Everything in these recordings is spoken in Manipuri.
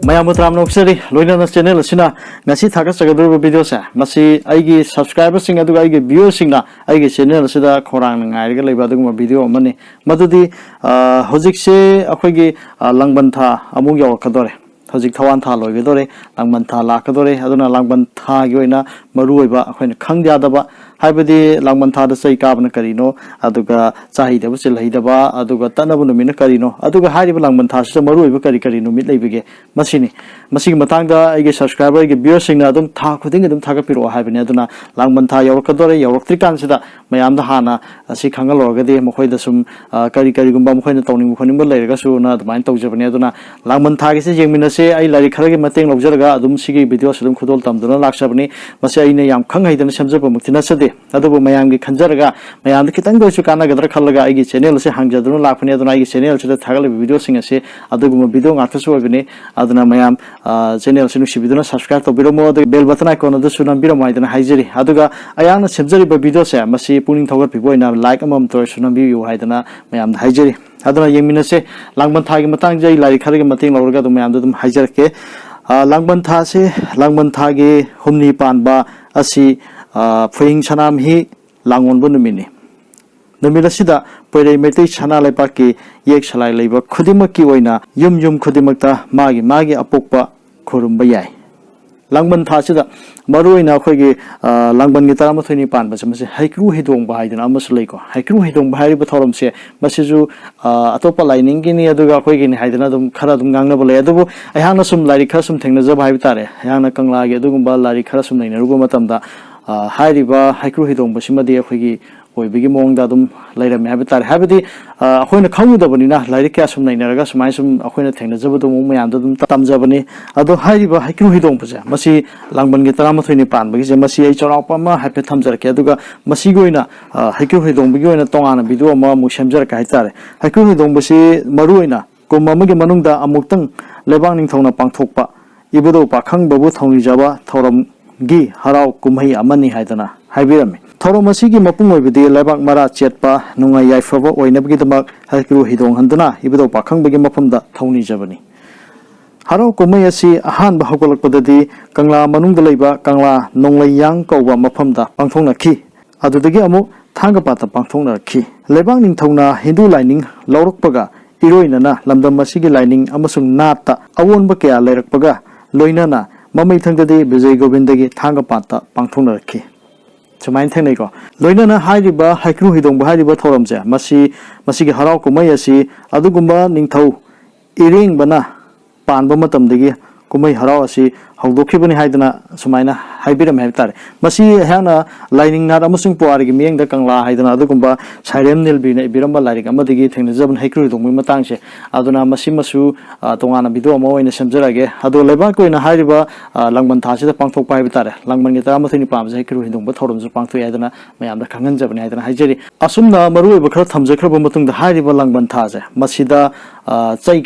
Mayam Tram Noxeri, Loina channel, Sina, Nasi Takasagadu videos, Masi, Igi subscribers sing adu Igi viewers sing na, Igi channel Sida Korang, I really Baduma video money. Madudi Hozikse, Akwigi, Langbanta, Amuyo Kadore. Hojik Tawan Talo, Vidore, Langmanta Lakadore, Aduna Langbanta, Yoina, Maruiba, when Kangyadaba, Habidi, Langmanta, the Say Carbon Carino, Aduga, Sahida, Hidaba, Aduga Tanabunumina Carino, Aduga Hadi Langmanta, Maruiba Carino, Midlevige, Masini, Masing Matanga, I get subscriber, I get Bursing, Adum Tak, within them Takapiro, having Aduna, Langmanta, Yorkadore, Yorkicansida, Mayam the Hana, Sikangalogade, Mohoidasum, Karigumba, when the Tony Mukonimba later, so not mind to Japanaduna, Langmanta is Jimina. I like Karagi Mating of Zerga, Adum Sigi, videos of Kudol Tamduna, Lakshabani, Masai Yam Kanga, and Shamsa Mutinasade, Adabu Mayam Kanjaraga, Mayam Kitango, Chukana, Gadrakalaga, I get channel, say Hangjadun, Lapani, I channel to the Tagali video singer, say Adabu Bidong Atasovini, Adana Mayam, channel Sinusibiduna, subscribe to Biromo, the Bell button icon of the Sunan Biromite and Hizeri, Aduga, Ayana Semzeri Babidos, Masi pulling Tower people in a like a mom to Sunan Biu, Hidana, Mayam Hizeri. Adana Yeminase, Langbantagi Matanga, like Karagi Mating, Lorga, Mandum Hizerke, Langbantase, Langbantagi, Humni Panba, Asi, Pring Chanam he, Langon Bunumini. The Milasida, Pere Meti Chana Lepaki, Yek Shalai Labor, Kudimaki Oina, Yum Kudimakta, Magi Apokpa, Kurumbayai. Langban Tasida, Maruina Hogi, Langban Gitaramatini Pan, but some say Haiku Hidong by the Amasuleko, Haiku Hidong by Batorum say, Masizu, Atopa lining in Yaduga Hogan, Hydanadum, Karadum Gangnable Edu, I have some Laricasum Technazab Haitare, Yana Kangla, Yadugumba, Laricasum, Rugumatamda, Haidiba, Haiku Hidong, Bashima de Hogi. We begin among Dadum later habitat habiti when a common Bonina, like Casum Naragas, Mysum, when a Technazabum, and Dum Tamzabani, Ado Haiba, Haiku Hidong Pasa, Masi, Langban Gitaramatini Pan, because Masi H. Opama, Happy Tamzer Kaduga, Masigoina, Haiku Hidong, Biguina Tongana, Biduma, Mushamzer Kaitare, Haiku Hidong Basi, Maruina, Gomamagi Manunda, Amutang, Lebaning Tona Pangtopa, Ibudo Pakang Babu Tony Java, Toram Gi, Harau, Kumhi, Amani Haidana, Hibirami. Toromasi Mapung with the Lebak Mara Chetpa, Nunga Yafava, or Nebgitamak, Haku Hidong Handana, Ibudo Pakang begin upon the Tony Javani. Haro Kumayasi, a hand Bahokolak Podadi, Kangla Manung the Leba, Kangla, Nongla Yang Kowa Mapamda, Pangtona Ki, Adudigamu, Tangapata Pangtona Ki, Lebang in Tona, Hindu lining, Laurukpaga, Iroinana, Lambda Masigi lining, Amasung Nata, Awon Bakea, Lerakpaga, Loinana, Mammy Tangadi, Bizay Govindagi, Tangapata, Pangtona Ki. To my technical. Loinana Haiba, Haiku Hidong Bahariba Toromza, Masi Harau Kumayasi, Adugumba Ningtau, Iring Bana, Panbamatam Digi, Kumay Harauasi, Haldokibani Haidana, Sumaina, Hibiram Habitat. Masi Hana, lining not amusing Puari, meaning the Kangla, Haidana Adugumba, Sirem Nilbina, Biramba like Amadigi, Technizam Haiku, Mumatanche, Aduna Masimasu, Tongana Bidomo in the Samzerage, Ado Lebaco in a Haiba, Langmantashi, the Pangto Pivitare, Langmanitamatini Palms, Haiku, but Torums, Pangto Adana, Mayam the Kangan Japan, Hijeri. Asumna Maru, Bakatam Zakrabamatung, the Haiba Langmantaze, Masida, Zay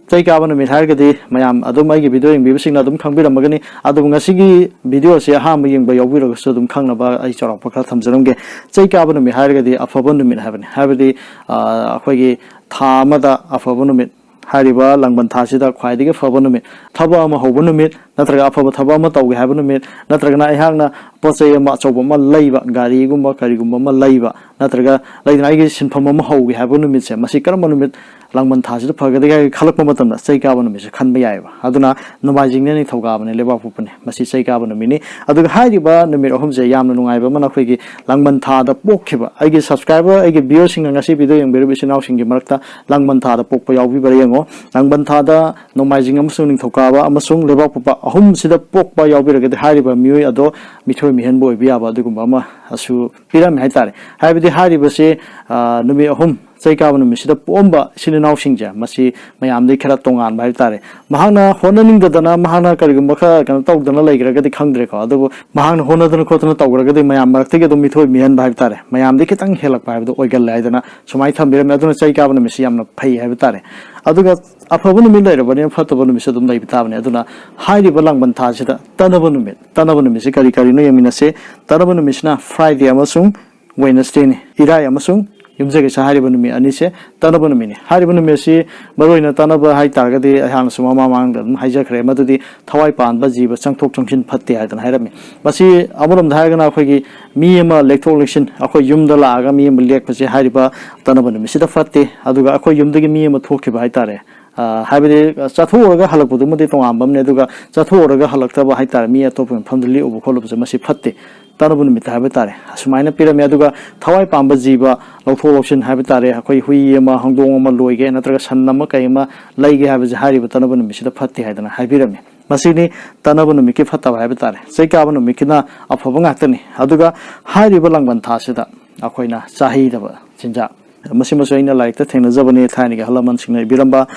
Take Government Hargadi, Mayam, Adumagi be doing Bibsing Adum Kambira Magani, Adungasigi, videos, Yahaming by your widow, Sodum Kanaba, Ichar, Pakatam Zange, Take Government Hargadi, a Fabunum heaven, Havidi, Quagi, Tamada, a Fabunum, Hariba, Langbantasida, Quadig, Fabunum, Tabama Hobunumit, Natraga Tabamata, we have a minute, Natragana Hana, Posay Matsobama Laiva, Gariguma, Kariguma Laiva, Natraga, like Nigis Pamama Ho, we have one minute, Masikamonumit. Langmantaji, the Pagadi, Kalapamatam, say government, Kanbayava, Aduna, Nomazing any Togavan, Levapupan, Massi say government mini, Adu Haiba, the Miro Homes, Yam, Nunga, Manaki, Langmanta, the Pokiba. I get subscriber, I get viewers in a Nasibi doing very vision out in Gimarta, Langmanta, the Popoya Vibayango, Langmantada, Nomazing Amsung Tokava, Amasung, Levapupa, Home see the Pok by Yabir, the Hariba, Mui, Ado, Mitro Mihenbo, Viaba, the Gumbama, Asu, Piram Haitari. Have the Hariba say, Numi home. Say Governor Mishida Pomba, Sinan Shinja, Masi, Mayam de Karatongan by Tare. Mahana, honoring the Dana, Mahana Karimaka, can talk the Lake, the Kandreka, the Mahana Honor the Cotton Tower, the Mayam, take it to me to me and by Tare. Mayam de Kitang Hella by the Oigal Ladana, so my time, I don't say Governor Messiam, pay Habitat. Aduga, a Pavunum later, but in part of Missadum Labitavana, Aduna, highly Balangban Tajida, Tanabunumit, Tanabunum, Carino, Yaminase, Tanabunumishna, Friday Amasung, Wednesday, Irai Amasung. ꯌꯨꯝꯖꯒꯦꯁꯦ ꯍꯥꯏꯔꯤꯕ ꯅꯨꯃꯤꯠ ꯑꯅꯤꯁꯦ ꯇꯅꯕ ꯅꯨꯃꯤꯠꯅꯤ ꯍꯥꯏꯔꯤꯕ ꯅꯨꯃꯤꯠ ꯑꯁꯤ ꯃꯔꯨꯑꯣꯏꯅ ꯇꯅꯕ ꯍꯥꯏꯇꯥꯔꯒꯗꯤ ꯑꯩꯍꯥꯛꯅꯁꯨ ꯃꯃꯥꯡꯗ ꯑꯗꯨꯝ ꯍꯥꯏꯖꯈ꯭ꯔꯦ ꯃꯗꯨꯗꯤ ꯊꯋꯥꯏ ꯄꯥꯟꯕ ꯖꯤꯕ ꯆꯪꯊꯣꯛ ꯆꯪꯁꯤꯟ ꯐꯠꯇꯦ ꯍꯥꯏꯗꯅ ꯍꯥꯏꯔꯝꯃꯤ ꯃꯁꯤ ꯑꯃꯔꯣꯝꯗ ꯍꯥꯏꯔꯒꯅ ꯑꯩꯈꯣꯏꯒꯤ ꯃꯤ ꯑꯃ ꯂꯦꯛꯊꯣꯛ ꯂꯦꯛꯁꯤꯟ ꯑꯩꯈꯣꯏ ꯌꯨꯝꯗ ꯂꯥꯛꯑꯒ ꯃꯤ ꯑꯃ ꯂꯦꯛꯄꯁꯦ ꯍꯥꯏꯔꯤꯕ ꯇꯅꯕ ꯅꯨꯃꯤꯠꯁꯤꯗ ꯐꯠꯇꯦ ꯑꯗꯨꯒ ꯑꯩꯈꯣꯏ ꯌꯨꯝꯗꯒꯤ ꯃꯤ ꯑꯃ ꯊꯣꯛꯈꯤꯕ ꯍꯥꯏꯇꯥꯔꯦ ꯍꯥꯏꯕꯗꯤ ꯆꯠꯊꯣꯛꯎꯔꯒ ꯍꯜꯂꯛꯄꯗꯨꯃꯗꯤ ꯇꯣꯉꯥꯟꯕ ꯑꯃꯅꯤ ꯑꯗꯨꯒ ꯆꯠꯊꯣꯛꯎꯔꯒ ꯍꯜꯂꯛꯇꯕ ꯍꯥꯏꯇꯥꯔꯦ ꯃꯤ ꯑꯇꯣꯞꯄ ꯃꯐꯝꯗ ꯂꯦꯛꯎꯕ ꯈꯣꯠꯂꯨꯕꯁꯦ ꯃꯁꯤ ꯐꯠꯇꯦ ꯇꯅꯕ ꯅꯨꯃꯤꯠꯇ ꯍꯥꯏꯕ ꯇꯥꯔꯦ ꯑꯁꯨꯃꯥꯏꯅ ꯄꯤꯔꯝꯃꯤ ꯑꯗꯨꯒ ꯊꯋꯥꯏ ꯄꯥꯟꯕ ꯖꯤꯕ ꯂꯧꯊꯣꯛ ꯂꯧꯁꯤꯟ ꯍꯥꯏꯕ ꯇꯥꯔꯦ ꯑꯩꯈꯣꯏ ꯍꯨꯏ ꯑꯃ ꯍꯧꯗꯣꯡ ꯑꯃ ꯂꯣꯏꯒꯦ ꯅꯠꯇ꯭ꯔꯒ ꯁꯟ ꯑꯃ ꯀꯩ ꯑꯃ ꯂꯩꯒꯦ ꯍꯥꯏꯕꯁꯦ ꯍꯥꯏꯔꯤꯕ ꯇꯅꯕ ꯅꯨꯃꯤꯠꯁꯤꯗ ꯐꯠꯇꯦ ꯍꯥꯏꯗꯅ ꯍꯥꯏꯕꯤꯔꯝꯃꯤ ꯃꯁꯤꯅꯤ ꯇꯅꯕ ꯅꯨꯃꯤꯠꯀꯤ ꯐꯠꯇꯕ ꯍꯥꯏꯕ ꯇꯥꯔꯦ ꯆꯩ ꯀꯥꯕ ꯅꯨꯃꯤꯠꯀꯤꯅ ꯑꯐꯕ ꯉꯥꯛꯇꯅꯤ ꯑꯗꯨꯒ ꯍꯥꯏꯔꯤꯕ ꯂꯥꯡꯕꯟ ꯊꯥꯁꯤꯗ ꯑꯩꯈꯣꯏꯅ ꯆꯥꯍꯩꯗꯕ ꯆꯤꯟꯖꯥꯛ ꯃꯁꯤꯃꯁꯨ ꯑꯩꯅ ꯂꯥꯏꯔꯤꯛꯇ ꯊꯦꯡꯅꯖꯕꯅꯤ ꯊꯥꯏꯅꯒꯤ ꯑꯍꯜ ꯂꯃꯟꯁꯤꯡꯅ ꯏꯕꯤꯔꯝꯕ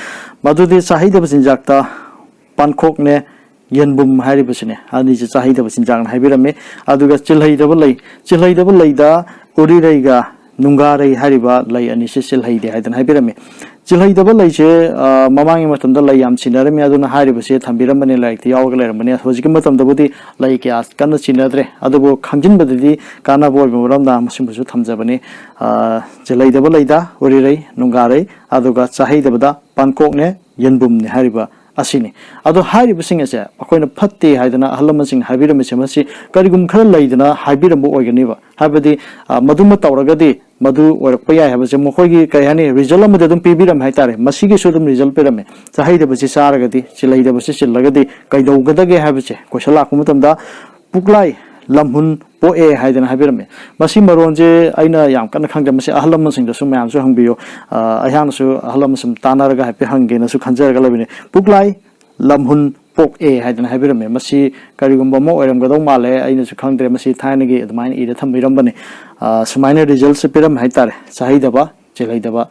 ꯃꯗꯨꯗꯤ ꯆꯥꯍꯩꯗꯕ ꯆꯤꯟꯖꯥꯛꯇ ꯄꯥꯟꯈꯣꯛꯅꯦ ꯌꯦꯟꯕꯨꯝ ꯍꯥꯏꯔꯤꯕꯁꯤꯅꯦ ꯑꯅꯤꯁꯤ ꯆꯥꯍꯩꯗꯕ ꯆꯤꯟꯖꯥꯛꯅ ꯍꯥꯏꯕꯤꯔꯝꯃꯤ ꯑꯗꯨꯒ ꯆꯤꯜꯍꯩꯗꯕ ꯂꯩꯗ ꯎꯔꯤꯔꯩꯒ ꯅꯨꯡꯒꯥꯔꯩ ꯍꯥꯏꯔꯤꯕ ꯂꯩ ꯑꯅꯤꯁꯤ ꯆꯤꯜꯍꯩꯗꯦ ꯍꯥꯏꯗꯅ ꯍꯥꯏꯕꯤꯔꯝꯃꯤ ꯆꯤꯜꯍꯩꯗꯕ ꯂꯩꯁꯦ ꯃꯃꯥꯡꯒꯤ ꯃꯇꯝꯗ ꯂꯩ ꯌꯥꯝ ꯆꯤꯟꯅꯔꯝꯃꯤ ꯑꯗꯨꯅ ꯍꯥꯏꯔꯤꯕꯁꯤ ꯊꯝꯕꯤꯔꯝꯕꯅꯤ ꯂꯥꯏꯔꯤꯛꯇ ꯌꯥꯎꯔꯒ ꯂꯩꯔꯝꯕꯅꯤ ꯍꯧꯖꯤꯛꯀꯤ ꯃꯇꯝꯗꯕꯨꯗꯤ ꯂꯩ ꯀꯌꯥ ꯀꯟꯅ ꯆꯤꯟꯅꯗ꯭ꯔꯦ ꯑꯗꯨꯕꯨ ꯈꯪꯖꯤꯟꯕꯗꯗꯤ ꯀꯥꯟꯅꯕ ꯑꯣꯏꯕ ꯃꯔꯝꯅ ꯃꯁꯤꯃꯁꯨ ꯊꯝꯖꯕꯅꯤ ꯆꯤꯜꯍꯩꯗꯕ ꯂꯩꯗ ꯎꯔꯤꯔꯩ ꯅꯨꯡꯒꯥꯔꯩ ꯑꯗꯨꯒ ꯆꯥꯍꯩꯗꯕꯗ ꯄꯥꯟꯀꯣꯛꯅꯦ ꯌꯦꯟꯕꯨꯝꯅꯦ ꯍꯥꯏꯔꯤꯕ ꯑꯁꯤꯅꯤ ꯑꯗꯣ ꯍꯥꯏꯔꯤꯕꯁꯤꯡ ꯑꯁꯦ ꯑꯩꯈꯣꯏꯅ ꯐꯠꯇꯦ ꯍꯥꯏꯗꯅ ꯑꯍꯜ ꯂꯃꯟꯁꯤꯡ ꯍꯥꯏꯕꯤꯔꯝꯃꯤꯁꯦ ꯃꯁꯤ ꯀꯔꯤꯒꯨꯝꯕ ꯈꯔ ꯂꯩꯗꯅ ꯍꯥꯏꯕꯤꯔꯝꯕ ꯑꯣꯏꯒꯅꯤꯕ ꯍꯥꯏꯕꯗꯤ ꯃꯗꯨꯃ ꯇꯧꯔꯒꯗꯤ ꯃꯗꯨ ꯑꯣꯏꯔꯛꯄ ꯌꯥꯏ ꯍꯥꯏꯕꯁꯦ ꯃꯈꯣꯏꯒꯤ ꯀꯔꯤ ꯍꯥꯏꯅꯤ ꯔꯤꯖꯜ ꯑꯃꯗꯤ ꯑꯗꯨꯝ ꯄꯤꯕꯤꯔꯝꯃꯦ ꯍꯥꯏꯇꯥꯔꯦ ꯃꯁꯤꯒꯤꯁꯨ ꯑꯗꯨꯝ ꯔꯤꯖꯜ ꯄꯤꯔꯝꯃꯦ ꯆꯥꯍꯩꯗꯕꯁꯤ ꯆꯥꯔꯒꯗꯤ ꯆꯤꯜꯍꯩꯗꯕꯁꯤ ꯆꯤꯜꯂꯒꯗꯤ ꯀꯩꯗꯧꯒꯗꯒꯦ ꯍꯥꯏꯕꯁꯦ ꯀꯣꯏꯁꯟ ꯂꯥꯛꯄ ꯃꯇꯝꯗ ꯄꯨꯛꯂꯥꯏ ꯂꯝꯍꯨꯟ ꯄꯣꯛꯑꯦ ꯍꯥꯏꯗꯅ ꯍꯥꯏꯕꯤꯔꯝꯃꯦ ꯃꯁꯤ ꯃꯔꯣꯟꯁꯦ ꯑꯩꯅ ꯌꯥꯝ ꯀꯟꯅ ꯈꯪꯗꯦ ꯃꯁꯤ ꯑꯍꯜ ꯂꯃꯟꯁꯤꯡꯗꯁꯨ ꯃꯌꯥꯝꯁꯨ ꯍꯪꯕꯤꯌꯨ ꯑꯩꯍꯥꯛꯅꯁꯨ ꯑꯍꯜ ꯂꯃꯟꯁꯤꯡ ꯇꯥꯟꯅꯔꯒ ꯍꯥꯏꯐꯦꯠ ꯍꯪꯒꯦꯅꯁꯨ ꯈꯟꯖꯔꯒ ꯂꯩꯕꯅꯤ ꯄꯨꯛꯂꯥꯏ ꯂꯝꯍꯨꯟ ꯄꯣꯛꯑꯦ ꯍꯥꯏꯗꯅ ꯍꯥꯏꯕꯤꯔꯝꯃꯦ ꯃꯁꯤ ꯀꯔꯤꯒꯨꯝꯕ ꯑꯃ ꯑꯣꯏꯔꯝꯒꯗꯧ ꯃꯥꯜꯂꯦ ꯑꯩꯅꯁꯨ ꯈꯪꯗ꯭ꯔꯦ ꯃꯁꯤ ꯊꯥꯏꯅꯒꯤ ꯑꯗꯨꯃꯥꯏꯅ ꯏꯔ ꯊꯝꯕꯤꯔꯝꯕꯅꯤ ꯁꯨꯃꯥꯏꯅ ꯔꯤꯖꯜꯠꯁꯦ ꯄꯤꯔꯝꯃꯦ ꯍꯥꯏꯇꯥꯔꯦ ꯆꯥꯍꯩꯗꯕ ꯆꯤꯜꯍꯩꯗꯕ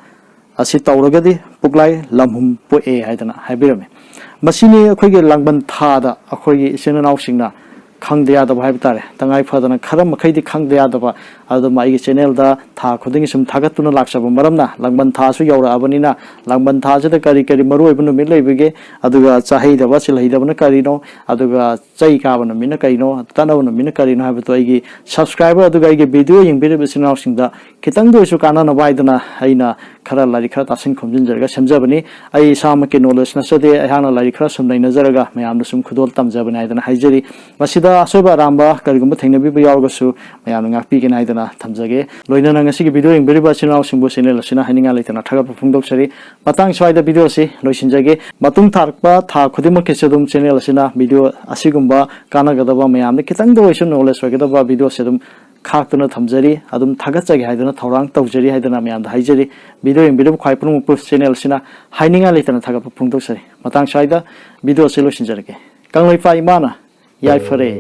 ꯑꯁꯤ ꯇꯧꯔꯒꯗꯤ ꯄꯨꯛꯂꯥꯏ ꯂꯝꯍꯨꯟ ꯄꯣꯛꯑꯦ ꯍꯥꯏꯗꯅ ꯍꯥꯏꯕꯤꯔꯝꯃꯦ ꯃꯁꯤꯅꯤ ꯑꯩꯈꯣꯏꯒꯤ ꯂꯥꯡꯕꯟ ꯊꯥꯗ ꯑꯩꯈꯣꯏꯒꯤ ꯏꯆꯤꯟ ꯏꯅꯥꯎꯁꯤꯡꯅ ꯈꯪꯗ ꯌꯥꯗꯕ ꯍꯥꯏꯕ ꯇꯥꯔꯦ ꯇꯉꯥꯏ ꯐꯗꯅ ꯈꯔ ꯃꯈꯩꯗꯤ ꯈꯪꯗ ꯌꯥꯗꯕ ꯑꯗꯨꯝ ꯑꯩꯒꯤ ꯆꯦꯅꯦꯜꯗ ꯊꯥ ꯈꯨꯗꯤꯡꯒꯤ ꯁꯨꯝ ꯊꯥꯒꯠꯇꯨꯅ ꯂꯥꯛꯆꯕ ꯃꯔꯝꯅ ꯂꯥꯡꯕꯟ ꯊꯥꯁꯨ ꯌꯧꯔꯛꯑꯕꯅꯤನ ꯂꯥꯡꯕꯟ ꯊꯥꯁꯤꯗ ꯀꯔꯤ ꯀꯔꯤ ꯃꯔꯨꯑꯣꯏꯕ ꯅꯨꯃꯤꯠ ꯂꯩꯕꯒꯦ ꯑꯗꯨꯒ ꯆꯥꯍꯩꯗꯕ ꯆꯤꯜꯍꯩꯗꯕꯅ ꯀꯔꯤꯅꯣ ꯑꯗꯨꯒ ꯆꯩ ꯀꯥꯕ ꯅꯨꯃꯤꯠꯅ ꯀꯔꯤꯅꯣ ꯇꯠꯅꯕ ꯅꯨꯃꯤꯠꯅ ꯀꯔꯤꯅꯣ ꯍꯥꯏꯕꯗꯣ ꯑꯩꯒꯤ ꯁꯕꯁꯀ꯭ꯔꯥꯏꯕꯔ ꯑꯗꯨꯒ ꯑꯩꯒꯤ ꯚꯤꯗꯤꯑꯣ ꯌꯦꯡꯕꯤꯔꯤꯕ ꯏꯆꯤꯟ ꯏꯅꯥꯎꯁꯤꯡꯗ ꯈꯤꯇꯪꯗ ꯑꯣꯏꯔꯁꯨ ꯀꯥꯟꯅꯅꯕ ꯍꯥꯏꯗꯅ ꯑꯩꯅ ꯈꯔ ꯂꯥꯏꯔꯤꯛ ꯈꯔ ꯇꯥꯁꯤꯟ ꯈꯣꯝꯖꯤꯟꯖꯔꯒ ꯁꯦꯝꯖꯕꯅꯤ ꯑꯩ ꯏꯁꯥꯃꯛꯀꯤ ꯅꯣꯂꯦꯖ ꯅꯠꯆꯗꯦ ꯑꯩꯍꯥꯛꯅ ꯂꯥꯏꯔꯤꯛ ꯈꯔ ꯁꯨꯝ ꯅꯩꯅꯖꯔꯒ ꯃꯌꯥꯝꯗ ꯁꯨꯝ ꯈꯨꯗꯣꯜ ꯇꯝꯖꯕꯅꯤ ꯍꯥꯏꯗꯅ ꯍꯥꯏꯖꯔꯤ ꯃꯁꯤꯗ ꯑꯁꯣꯏꯕ ꯑꯔꯥꯟꯕ ꯀꯔꯤꯒꯨꯝꯕ ꯊꯦꯡꯅꯕꯤꯕ ꯌꯥꯎꯔꯒꯁꯨ ꯃꯌꯥꯝꯅ ꯉꯥꯛꯄꯤꯒꯅꯤ ꯍꯥꯏꯗꯅ ꯊꯝꯖꯒꯦ ꯂꯣꯏꯅꯅ ꯉꯁꯤꯒꯤ ꯚꯤꯗꯤꯑꯣ ꯌꯦꯡꯕꯤꯔꯤꯕ ꯏꯆꯤꯟ ꯏꯅꯥꯎꯁꯤꯡꯕꯨ ꯆꯦꯅꯦꯜ ꯑꯁꯤꯅ ꯍꯥꯏꯅꯤꯡꯉꯥꯏ ꯂꯩꯇꯅ ꯊꯥꯒꯠꯄ ꯐꯣꯡꯗꯣꯛꯆꯔꯤ ꯃꯇꯥꯡ ꯁ꯭ꯋꯥꯏꯗ ꯚꯤꯗꯤꯑꯣ ꯑꯁꯤ ꯂꯣꯏꯁꯤꯟꯖꯒꯦ ꯃꯇꯨꯡ ꯇꯥꯔꯛꯄ ꯊꯥ ꯈꯨꯗꯤꯡꯃꯛꯀꯤꯁꯨ ꯑꯗꯨꯝ ꯆꯦꯅꯦꯜ ꯑꯁꯤꯅ ꯚꯤꯗꯤꯑꯣ ꯑꯁꯤꯒꯨꯝꯕ ꯀꯥꯟꯅꯒꯗꯕ ꯃꯌꯥꯝꯗ ꯈꯤꯇꯪꯗ ꯑꯣꯏꯔꯁꯨ ꯅꯣꯂꯦꯖ ꯑꯣꯏꯒꯗꯕ ꯚꯤꯗꯤꯑꯣꯁꯦ ꯑꯗꯨꯝ ꯈꯥꯛꯇꯨꯅ ꯊꯝꯖꯔꯤ ꯑꯗꯨꯝ ꯊꯥꯒꯠꯆꯒꯦ ꯍꯥꯏꯗꯅ ꯊꯧꯔꯥꯡ ꯇꯧꯖꯔꯤ ꯍꯥꯏꯗꯅ ꯃꯌꯥꯝꯗ ꯍꯥꯏꯖꯔꯤ ꯚꯤꯗꯤꯑꯣ ꯌꯦꯡꯕꯤꯔꯤꯕ ꯈ꯭ꯋꯥꯏ ꯄꯨꯝꯅꯃꯛꯄꯨ ꯆꯦꯅꯦꯜ ꯑꯁꯤꯅ ꯍꯥꯏꯅꯤꯡꯉꯥꯏ ꯂꯩꯇꯅ ꯊꯥꯒꯠꯄ ꯐꯣꯡꯗꯣꯛꯆꯔꯤ ꯃꯇꯥꯡ ꯁ꯭ꯋꯥꯏꯗ ꯚꯤꯗꯤꯑꯣ ꯑꯁꯤ ꯂꯣꯏꯁꯤꯟꯖꯔꯒꯦ ꯀꯪꯂꯩꯄꯥꯛ ꯏꯃꯥꯅ ꯌꯥꯏꯐꯔꯦ